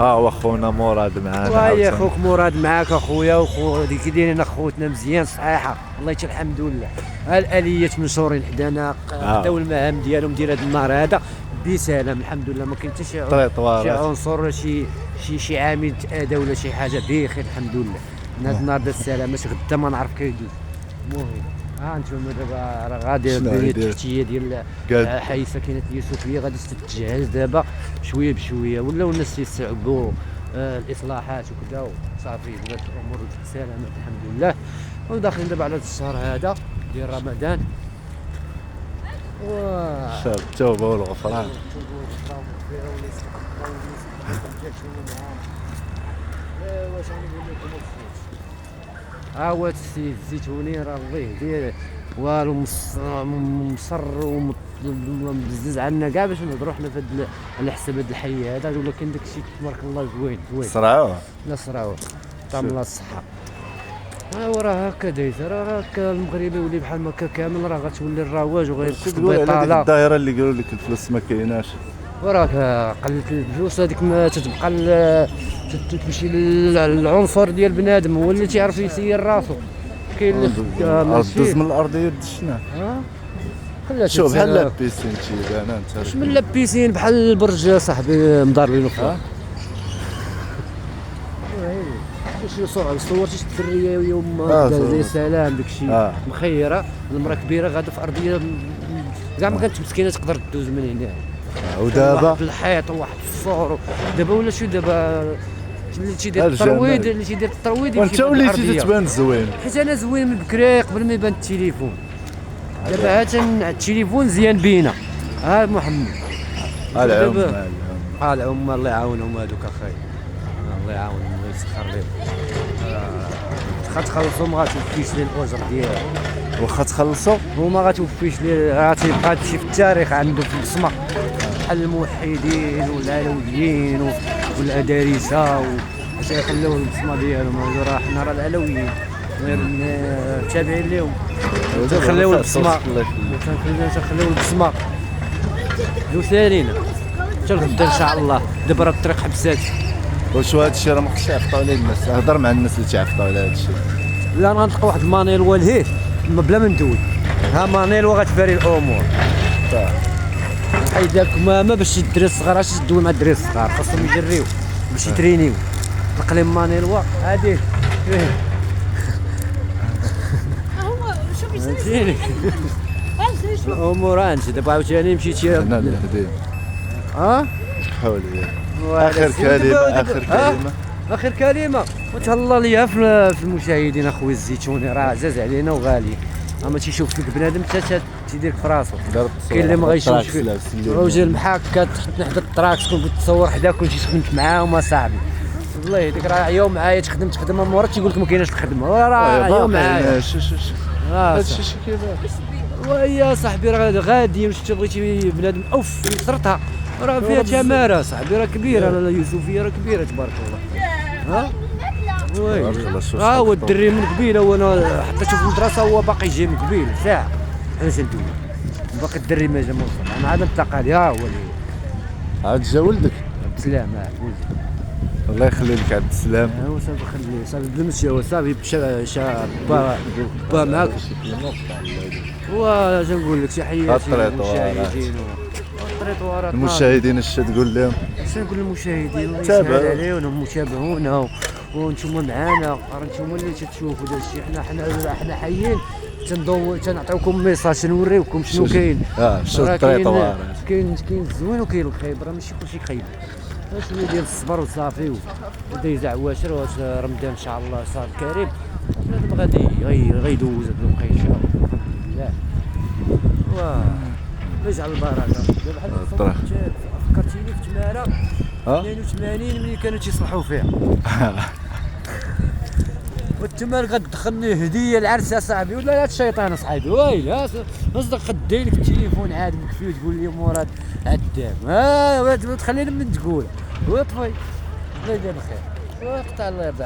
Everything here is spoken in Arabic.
هو خونا مراد معانا وهي خوك مراد معاك اخويا، وخو كي دايرين اخوتنا مزيان صحيحه الله يجي الحمد لله. الاليات منشورين حدانا قداو المهام ديالهم ديال هذا النهار هذا بسلام الحمد لله، ما كاين حتى شي عنصر ولا شي عامل تاذى ولا شي حاجه، بخير الحمد لله. هذا النهار دا السلامه، غدا ما نعرف كيدوز. المهم ها انتم دابا راه غادي البنيه التحتيه ديال حي ساكنه اليوسفيه غادي تتجهز دابا شويه بشويه، ولاو الناس يصعبوا الاصلاحات وكذا وصافي بدات الامور بسلامه الحمد لله. وداخلين دابا على هذا الشهر هذا ديال رمضان شهر التوبه والغفران. واش غنقول لكم ها هو السيد الزيتوني راه الله يهديه والو مصر ومبزز عنا كاع باش نهضروا حنا في هذا على حساب هذا الحي هذا، ولكن داك الشيء تبارك الله زوين صراوه لا صراوه طعم الله الصحه. هو راه هكا دايز، راه هكا المغرب يولي بحال هكا كامل، راه غتولي الرواج وغيرفق البطاله. الظاهره اللي قالوا لك الفلوس ما كايناش، وراك قلت الفلوس هذيك ما تتبقى تمشي للعنصر ديال بنادم، هو اللي تيعرف يسير راسو. كاين اللي دوز من الارضيه ودشنا شوف بحال لابيسين تيبان انت مش من لابيسين بحال البرج صاحبي مضارلين فوق. شي صورتي الدريه يوم زي سلام داكشي مخيره، المراه كبيره غاده في ارضيه كاع ما كانت مسكينه تقدر تدوز من هنا. ودابا واحد الحيط وواحد الصور دابا ولا شو دابا اللي تيدير الترويض وانت وليتي تبان زوين، حيت انا زوين من بكري قبل ما يبان التليفون. دابا ها التليفون زيان بينا. ها محمد العم الله يعاونهم هذوك اخاي، الله يعاونهم ويسخر لهم. واخا تخلصوا ما غاتوفيش لي الاجر ديالهم، واخا تخلصوا وما غاتوفيش لي، غتبقى هادشي في التاريخ عنده في البصمه بحال الموحدين والعلويين والادارسه واش يخليو البصمه ديالهم. راه حنا راه العلويين غير تابعين لهم، تنخليو البصمه تنخليو البصمه دوسالينا حتى الغدا ان شاء الله. دابا راه الطريق حبسات. واش هذا الشيء راه ما خصش يعرفوا عليه الناس، هضر مع الناس اللي تعرفوا على هذا الشيء. لا غنلقى واحد المانيل والهيه بلا ما ندوي، ها مانيل وغتفاري الامور. الحي ديالكم ما باش الدراري الصغار اش تدوي مع الدراري الصغار، خاصهم يجريو باش يترينيو. تقليم مانيلوا هادي هو شوف الامور انت دابا عاوتاني مشيتي انا اللي هدي حولي اخر كلمه وتهلا ليا في المشاهدين اخويا الزيتوني، راه عزاز علينا وغالي، ما تيشوف فيك بنادم حتى تيديرك في راسو. كاين اللي ما غايشوفش فيك، راجل بحال هكا تحط حدا الطراك تكون تصور حداك كنتي خدمت معاهم اصاحبي والله يهديك، راه عياو معايا تخدم خدمه مورا تيقول لك ما كايناش الخدمه، راه عياو معايا هادشي شي كيفاش. ويا صاحبي راه غادي واش بغيتي بنادم اوف يسرطها، راه فيها تماره صاحبي، راه كبيره اليوسفيه راه كبيره تبارك الله. وي هو الدري من قبيله، وانا حتى شوف المدرسه هو باقي جاي من قبيل ساعه علاش ندوي باقي الدري ما جا موصل. انا عاد انتقل ها هو اللي عاد جا ولدك بسلام ولدي الله يخلي لك عبد السلام. هو صافي خليه صافي بلا مشي، هو صافي با معاك. واش نقول لك، تحياتي للمشاهدين المشاهدين اش تقول لهم؟ اش نقول للمشاهدين الله يسهل عليهم متابعونا وانتم معانا، راه انتم اللي تشوفوا داك الشيء. حنا حيين تنعطيوكم ميساج نوريوكم شنو كاين. شوف الطريطوار كاين الزوين وكاين الخايب، راه ماشي كلشي خايب، شويه ديال الصبر وصافي ودايز عواشر. واش رمضان ان شاء الله صار كريم، بنادم غادي غيدوز هاد الوقيته الحمد لله. ويجعل البركه. دابا بحال فكرتيني في تماره 82 ملي كانوا تيصلحوا فيها والتمار غتدخلني هديه العرس يا صاحبي ولا لا الشيطان اصاحبي ويلي اصدق خدي لك التليفون عاد مكفي وتقول لي مراد عدام تخليني من تقول وطفي الله يجزاه بخير وقطع الله يرضى.